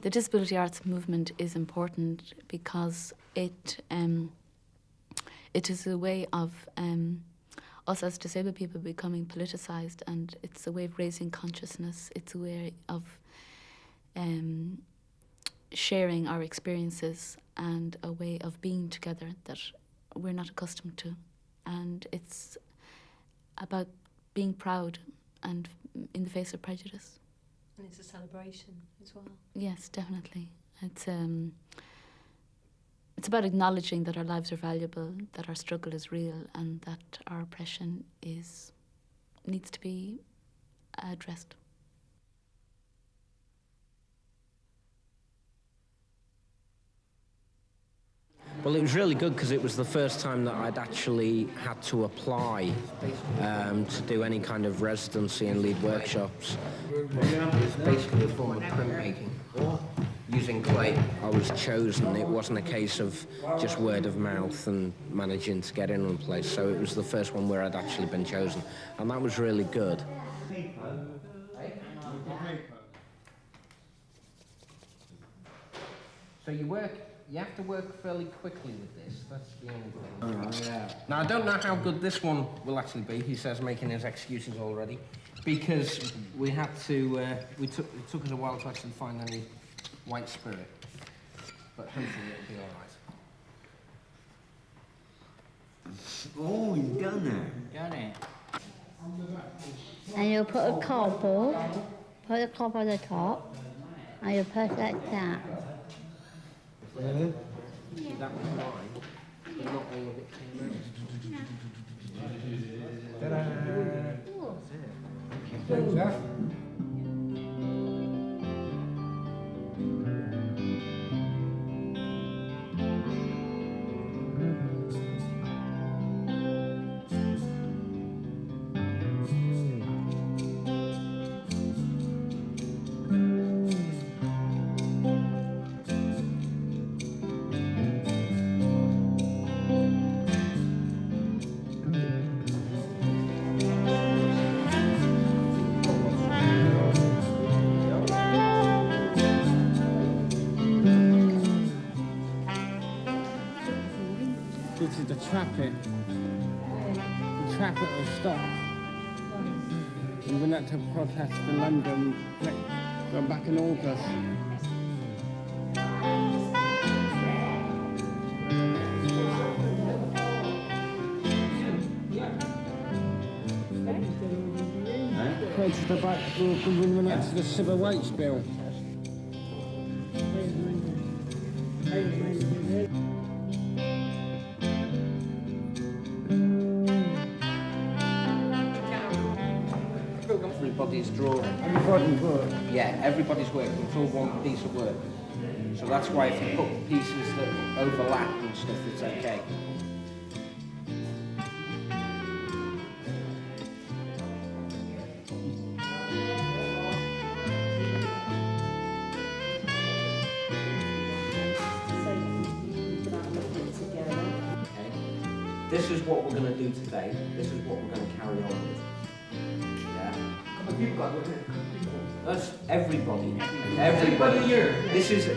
The disability arts movement is important because it is a way of us as disabled people becoming politicised, and it's a way of raising consciousness. It's a way of sharing our experiences and a way of being together that we're not accustomed to. And it's about being proud and in the face of prejudice. And it's a celebration as well. Yes, definitely. It's about acknowledging that our lives are valuable, that our struggle is real, and that our oppression needs to be addressed. Well, it was really good because it was the first time that I'd actually had to apply to do any kind of residency and lead workshops. It's basically a form of printmaking. Using clay. I was chosen. It wasn't a case of just word of mouth and managing to get in one place. So it was the first one where I'd actually been chosen. And that was really good. So you have to work fairly quickly with this. That's the only thing. Yeah. Now, I don't know how good this one will actually be. He says, making his excuses already. Because we had to, it took us a while to actually find any white spirit. But hopefully it'll be all right. Oh, you've done that. Got it. And you put a cardboard, put the cardboard on the top, and you press like that. Really? That was mine, but not all of it came out. This is the traffic. The traffic will stop. And we had to protest in London. Go back in August. Protest about we went out to the civil rights bill. Everybody's drawing. Everybody's work. Yeah, everybody's work. It's all one piece of work. So that's why if you put pieces that overlap and stuff, it's okay. This is what we're going to do today. This is what we're going to carry on with. That's everybody. Everybody here. This is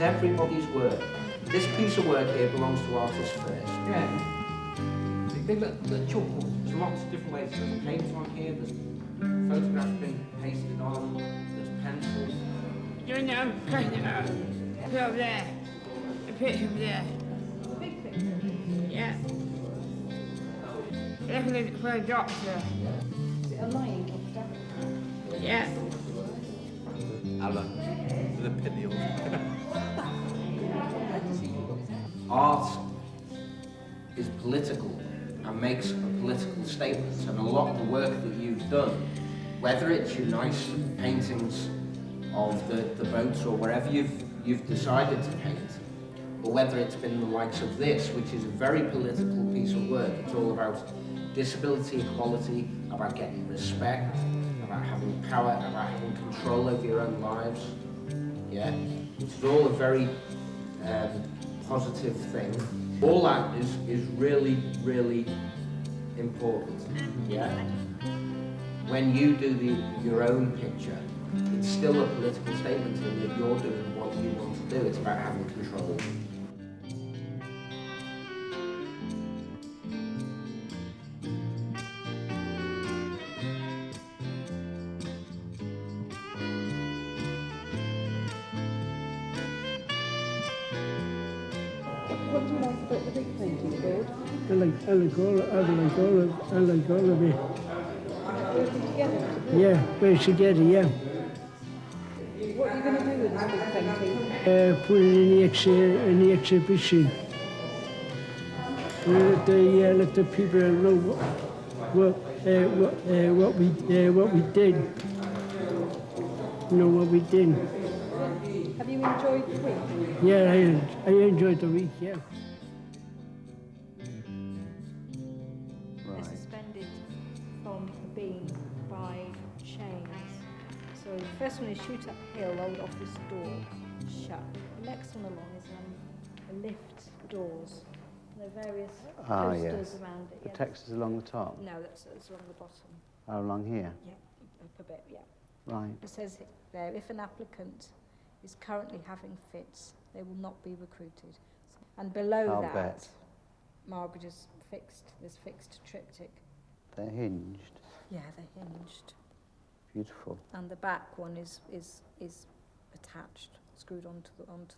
everybody's work. This piece of work here belongs to artists first. Yeah. Big little chalkboard. There's lots of different ways. There's paint on here. There's photographs been pasted on. There's pencils. You know, put up there. A picture of there. Big picture. Yeah. Looking for a doctor. Is it a lying doctor? Yeah. Alan, with a pinny Art is political and makes a political statement, and a lot of the work that you've done, whether it's your nice paintings of the boats or wherever you've decided to paint, or whether it's been the likes of this, which is a very political piece of work. It's all about disability equality, about getting respect, about having power, about having control over your own lives. Yeah, it's all a very positive thing. All that is really, really important. Yeah. When you do your own picture, it's still a political statement in that you're doing what what you want to do. It's about having control. What do you like about the big painting, Claude? I like all of it. Working together. Yeah, we're together, yeah. What are you going to do with this big painting? Put it in the exhibition. Let the people know what we did. Know what we did. Have you enjoyed the week? Yeah, I enjoyed the week, yeah. They're suspended from the beam by chains. So the first one is shoot uphill, hold office door shut. The next one along is a lift doors. There are various posters around it. The text is along the top. No, that's along the bottom. Oh, along here. Yeah, up a bit, yeah. Right. It says there, if an applicant is currently having fits, they will not be recruited. And below I'll that, bet. Margaret has fixed this fixed triptych. They're hinged. Yeah, they're hinged. Beautiful. And the back one is attached, screwed onto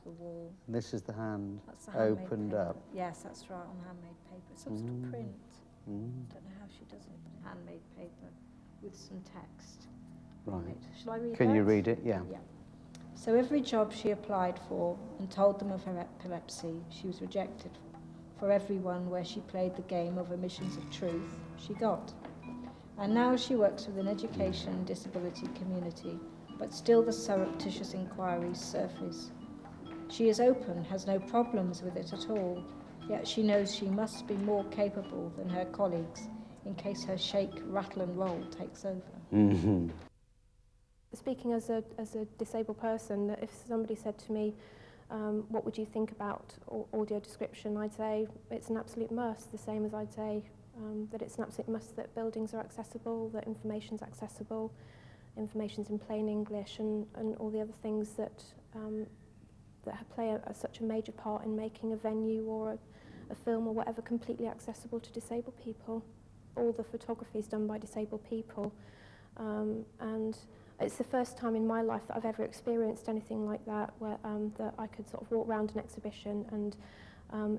the wall. This is the hand That's the handmade opened paper. up. Yes, that's right, on handmade paper. It's some sort of print. Don't know how she does it, but handmade paper with some text on Right. it. Shall I read Can you that? read it? Yeah. Yeah. So every job she applied for and told them of her epilepsy, she was rejected. For everyone where she played the game of omissions of truth, she got. And now she works with an education and disability community, but still the surreptitious inquiries surface. She is open, has no problems with it at all, yet she knows she must be more capable than her colleagues in case her shake, rattle and roll takes over. Mm-hmm. Speaking as a disabled person, that if somebody said to me, what would you think about audio description, I'd say it's an absolute must, the same as I'd say that it's an absolute must that buildings are accessible, that information's accessible, information's in plain English, and all the other things that play such a major part in making a venue or a film or whatever completely accessible to disabled people. All the photography is done by disabled people, and it's the first time in my life that I've ever experienced anything like that, where that I could sort of walk around an exhibition and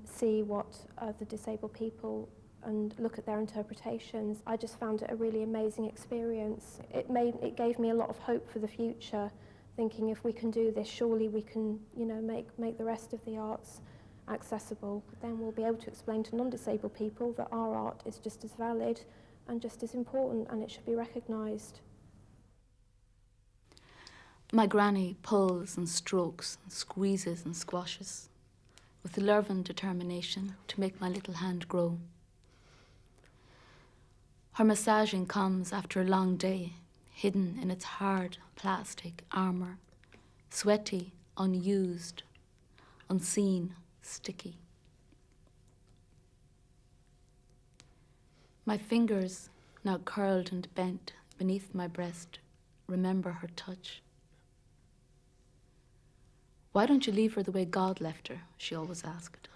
see what other disabled people and look at their interpretations. I just found it a really amazing experience. It gave me a lot of hope for the future, thinking if we can do this, surely we can, make the rest of the arts accessible. Then we'll be able to explain to non-disabled people that our art is just as valid and just as important, and it should be recognised. My granny pulls and strokes and squeezes and squashes with the love and determination to make my little hand grow. Her massaging comes after a long day, hidden in its hard plastic armour, sweaty, unused, unseen, sticky. My fingers, now curled and bent beneath my breast, remember her touch. Why don't you leave her the way God left her? She always asked.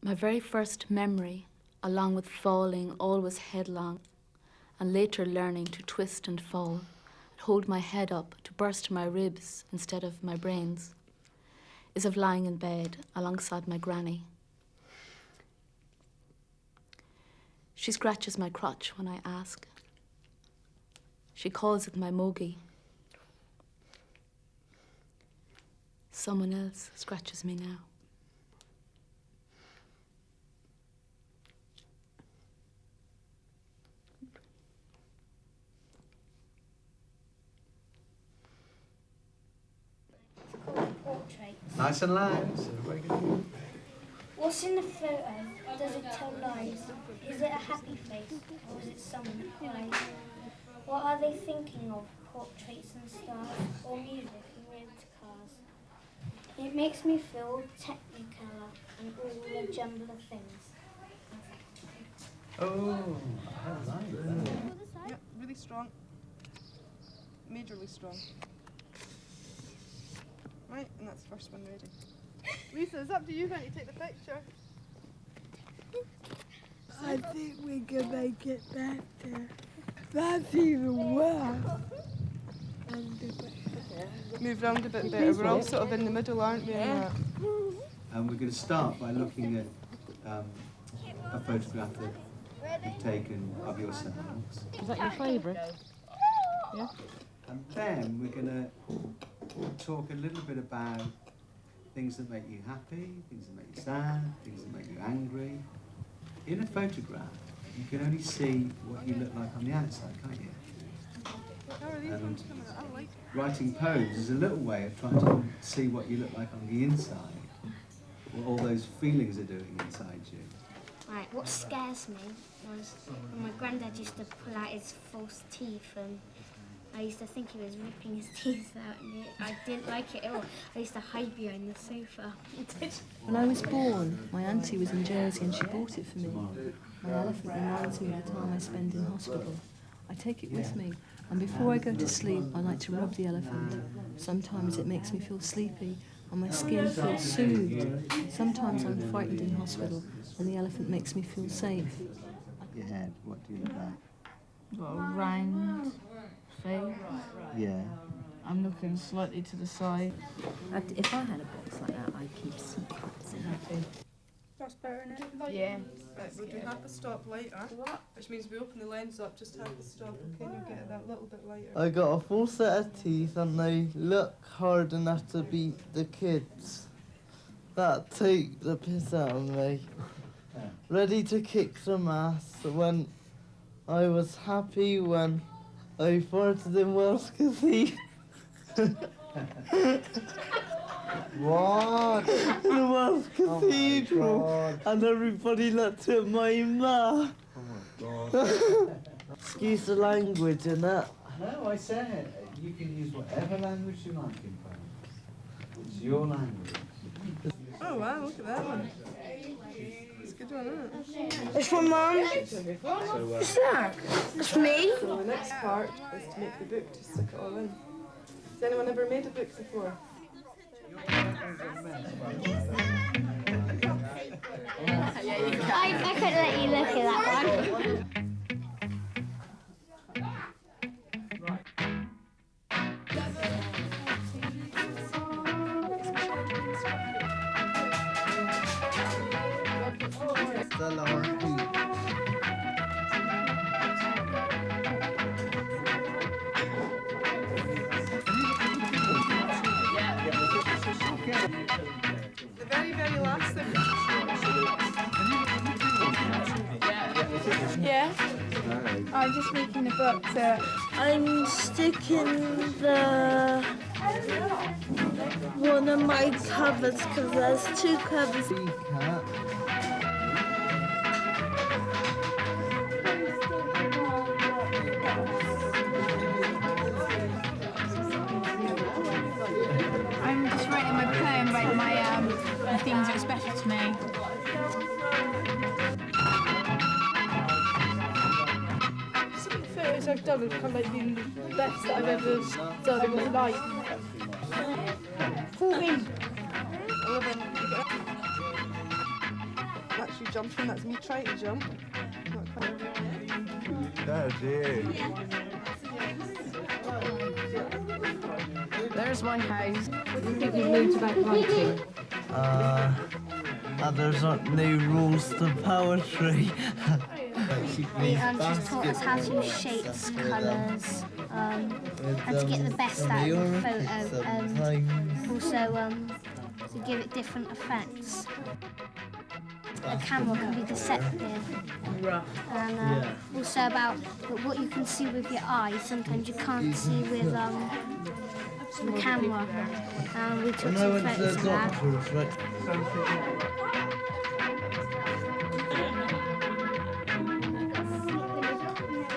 My very first memory, along with falling always headlong, and later learning to twist and fall, and hold my head up to burst my ribs instead of my brains, is of lying in bed alongside my granny. She scratches my crotch when I ask. She calls it my mogi. Someone else scratches me now. Portraits. Nice and loud. What's in the photo? Does it tell lies? Is it a happy face or is it someone crying? What are they thinking of? Portraits and stars or music and rented cars? It makes me feel technicolor and all a jumble of things. Oh, I like that. Yep, really strong. majorly strong. Right, and that's the first one ready. Lisa, it's up to you then to take the picture. I think we can make it better. That's even worse. Move round a bit better. We're all sort of in the middle, aren't we? Yeah. And we're going to start by looking at a photograph that you've taken of yourselves. Is that your favourite? Yeah. And then we're going to talk a little bit about things that make you happy, things that make you sad, things that make you angry. In a photograph, you can only see what you look like on the outside, can't you? And writing poems is a little way of trying to see what you look like on the inside, what all those feelings are doing inside you. Right, what scares me was when my granddad used to pull out his false teeth, and I used to think he was ripping his teeth out, and I didn't like it at all. I used to hide behind the sofa. When I was born, my auntie was in Jersey and she bought it for me. My elephant reminds me of the time I spend in hospital. I take it with me, and before I go to sleep, I like to rub the elephant. Sometimes it makes me feel sleepy, and my skin feels soothed. Sometimes I'm frightened in hospital, and the elephant makes me feel safe. Your head, what do you look like? Got a round face. Yeah. I'm looking slightly to the side. If I had a box like that, I'd keep secrets in it. That's better, isn't it? Yeah. Right, we'll do half a stop later, which means we open the lens up just half a stop, okay? You'll get it that little bit later. I got a full set of teeth and they look hard enough to beat the kids that take the piss out of me. Ready to kick some ass when I was happy when I farted in Welsh Cathedral. What? The Welsh Cathedral. God. And everybody looked at my ma. Oh my God. Excuse the language, innit? No, I said you can use whatever language you like in poems. It's your language. Oh wow, look at that one. It's a good one, isn't it? It's for Mum. What's that? It's for me. So the next part is to make the book, to stick it all in. Has anyone ever made a book before? I could let you look at that one. The lower feet. The very, very last thing. Yeah, I'm just making a book, so I'm sticking the one of my covers because there's two covers. I'm just writing my poem about the things that are special to me. Some of the photos I've done have kind of like been the best that I've ever done in my life. 14. I'm actually jumping, that's me trying to jump. Not quite. That's it. There's my house. What do you think you've learned about writing? That there's not no rules to poetry. They just taught us how to use shapes, colours, and to get the best out of the photo, and also to give it different effects. The camera can be deceptive, and also about what you can see with your eyes. Sometimes you can't see with the camera. We took some photos of that.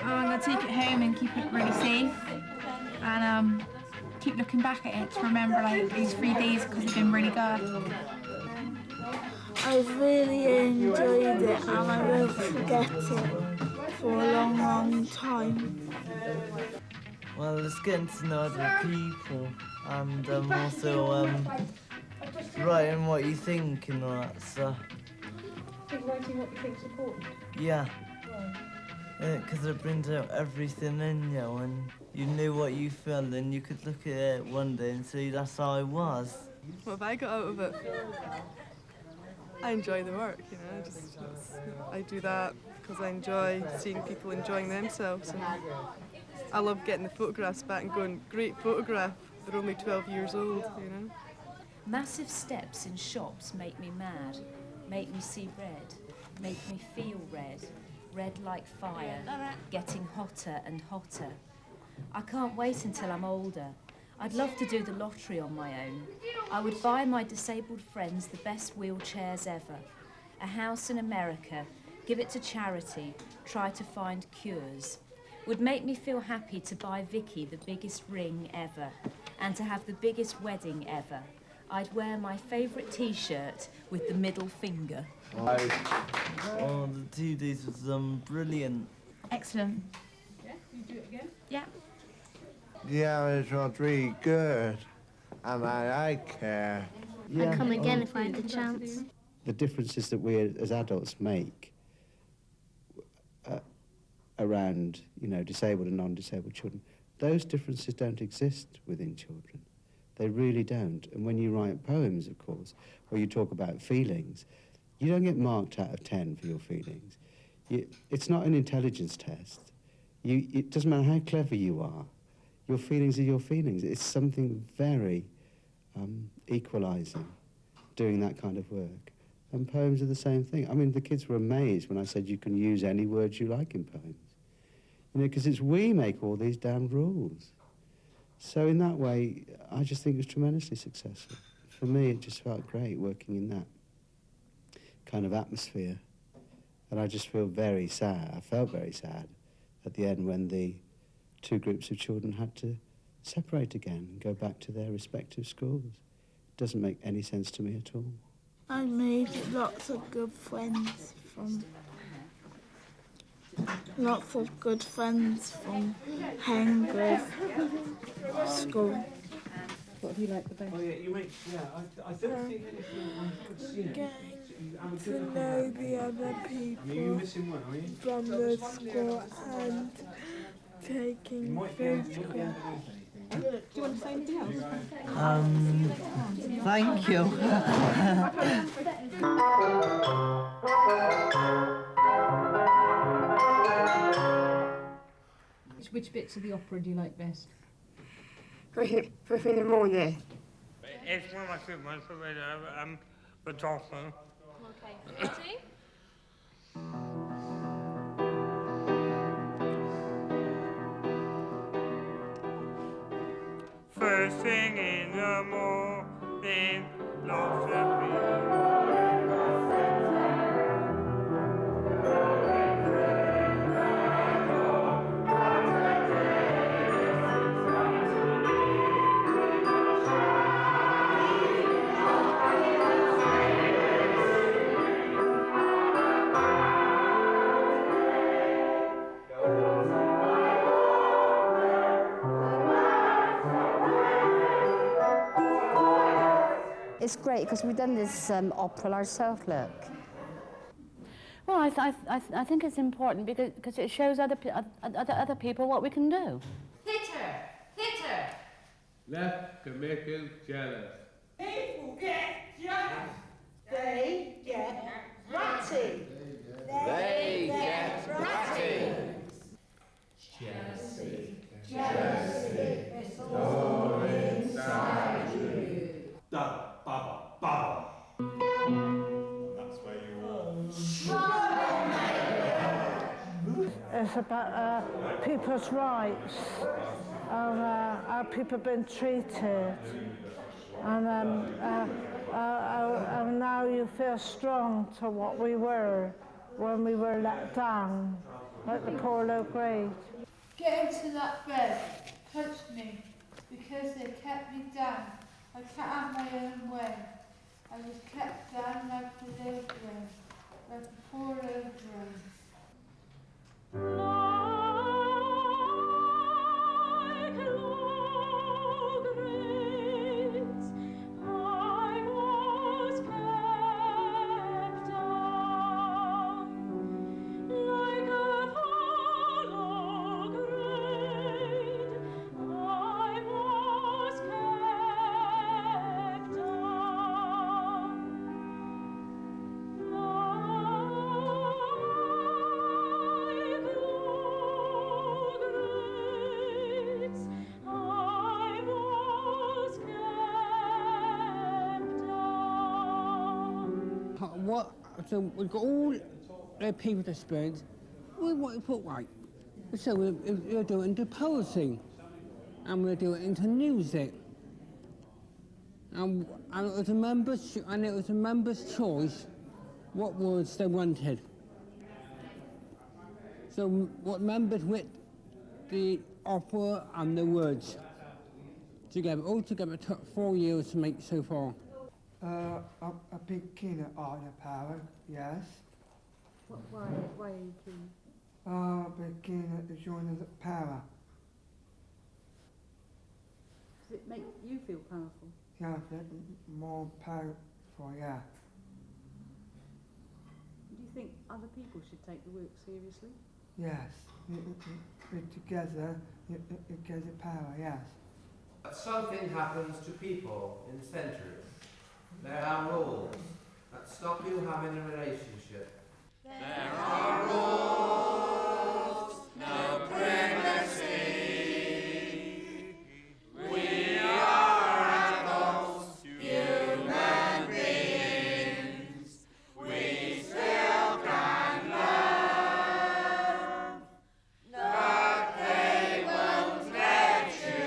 I'm going to take it home and keep it really safe and keep looking back at it to remember like these 3 days because they've been really good. I've really enjoyed it and I won't forget it for a long, long time. Well, it's getting to know other people and also writing what you think and all that stuff. Writing what you think's important. Yeah. Because it brings out everything in you, and you knew what you felt, and you could look at it one day and say, that's how I was. What have I got out of it? I enjoy the work, you know. I do that because I enjoy seeing people enjoying themselves. And I love getting the photographs back and going, great photograph. They're only 12 years old, you know. Massive steps in shops make me mad, make me see red, make me feel red. Red like fire, getting hotter and hotter. I can't wait until I'm older. I'd love to do the lottery on my own. I would buy my disabled friends the best wheelchairs ever, a house in America, give it to charity, try to find cures. Would make me feel happy to buy Vicky the biggest ring ever, and to have the biggest wedding ever. I'd wear my favourite T-shirt with the middle finger. Oh, the 2 days was brilliant. Excellent. Yeah, you do it again? Yeah. Yeah, it was really good, and I like it. I'd come again if I had the chance. The differences that we as adults make around, disabled and non-disabled children, those differences don't exist within children. They really don't. And when you write poems, of course, or you talk about feelings, you don't get marked out of 10 for your feelings. It's not an intelligence test. It doesn't matter how clever you are. Your feelings are your feelings. It's something very equalising, doing that kind of work. And poems are the same thing. I mean, the kids were amazed when I said you can use any words you like in poems. Because it's we make all these damn rules. So in that way, I just think it was tremendously successful. For me, it just felt great working in that kind of atmosphere. And I just feel very sad. I felt very sad at the end when the 2 groups of children had to separate again and go back to their respective schools. It doesn't make any sense to me at all. I made lots of good friends from Hengrove School. What do you like the best? Oh, yeah, I don't think anything I've seen. Getting to know the other people You're missing one, are you? from the school and taking photographs. Do you want to say anything else? Thank you. Which bits of the opera do you like best? First in the morning. It's one of my favourites, the dolphin. Okay. Ready? First thing in the morning, lots of It's great because we've done this opera ourselves, look. Well, I think it's important because it shows other people what we can do. Hit her! Hit her! Left can make you jealous. People get jealous. They get ratty. They get ratty. Jealousy, jealousy, it's all inside you. Da, baba, baba. That's where you are. It's about people's rights and how people have been treated. And now you feel strong to what we were when we were let down, like the poor low grade. Get into that bed, touch me, because they kept me down. I can't have my own way. I was kept down like the low grade, like the poor low grade. Like So we've got all the people with experience. We want to put right. So we'll do it into poetry, and we'll do it into music. And it was a member's choice what words they wanted. So what members with the opera and the words together. All together it took 4 years to make so far. A big keen at art and power, yes. Why are you keen? A big keen at the join of the power. Does it make you feel powerful? Yeah, a bit more powerful, yeah. Do you think other people should take the work seriously? Yes, together, it gives it power, yes. But something happens to people in centres. There are rules that stop you having a relationship. There are rules, no pregnancy. We are adults, human beings. We still can love, but they won't let you.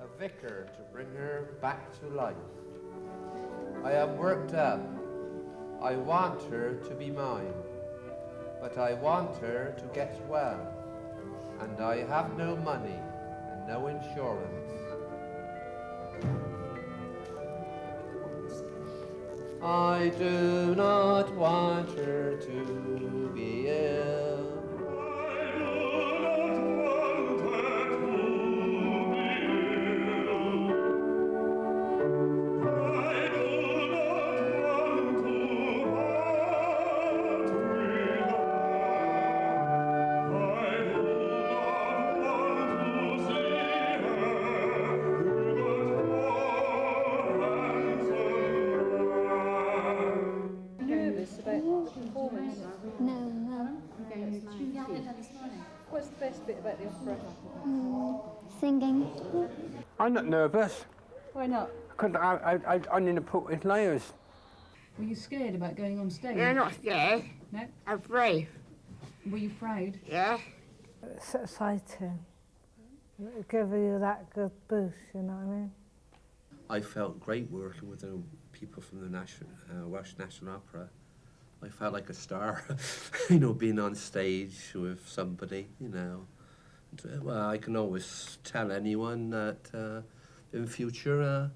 A vicar to bring her back to life. I am worked up. I want her to be mine, but I want her to get well, and I have no money and no insurance. I do not want her to be ill. Nervous about the performance? No. What's the best bit about the opera? Singing. I'm not nervous, Why not? because I need to put his layers. Were you scared about going on stage? Yeah, not scared. No? I'm brave. Were you proud? Yeah. It's exciting. It'll give you that good boost, you know what I mean? I felt great working with the people from the Welsh National Opera. I felt like a star, you know, being on stage with somebody, you know. And, well, I can always tell anyone that in future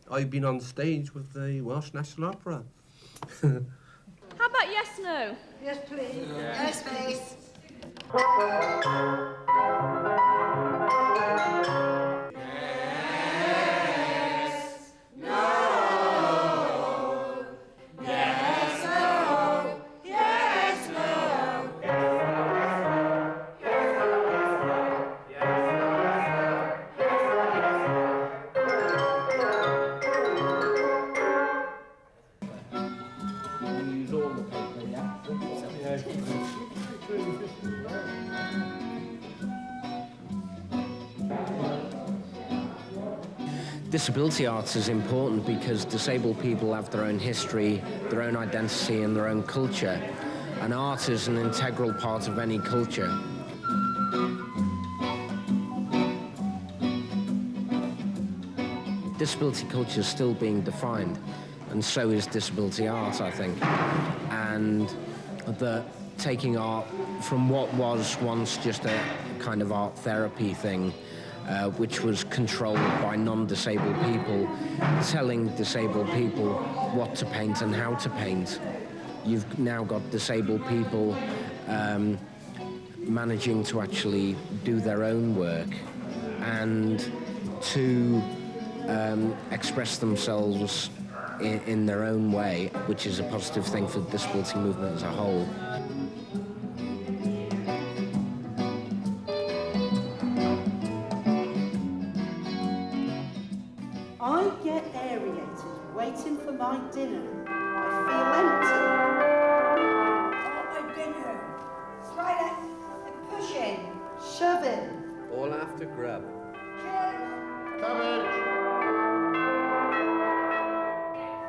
I've been on stage with the Welsh National Opera. How about yes, no? Yes, please. Yes, please. Disability arts is important because disabled people have their own history, their own identity and their own culture, and art is an integral part of any culture. Disability culture is still being defined, and so is disability art, I think. And the taking art from what was once just a kind of art therapy thing, which was controlled by non-disabled people, telling disabled people what to paint and how to paint. You've now got disabled people managing to actually do their own work, and to express themselves in their own way, which is a positive thing for the disability movement as a whole. I get aerated waiting for my dinner. I feel empty. Oh, my dinner. Slide and push in. Shove in. All after grub. Cabbage.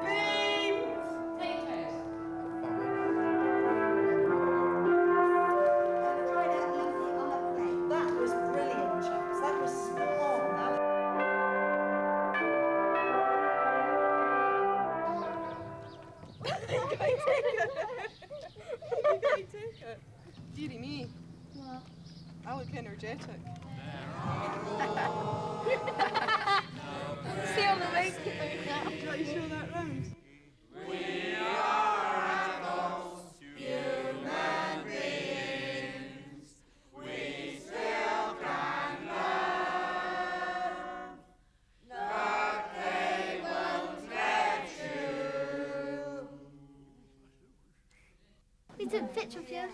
Beans. Potatoes. That was brilliant, chaps. That was spot on. Dearie me. What? I look energetic. See all the legs Do you want to show that round? We are adults, human beings. We still can love, but they won't let you. We took a picture of you.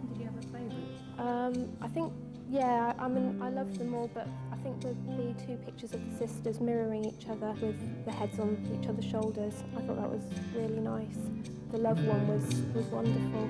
Did you have a favourite? I think, yeah, I mean, I love them all, but I think the two pictures of the sisters mirroring each other with the heads on each other's shoulders, I thought that was really nice. The love one was wonderful.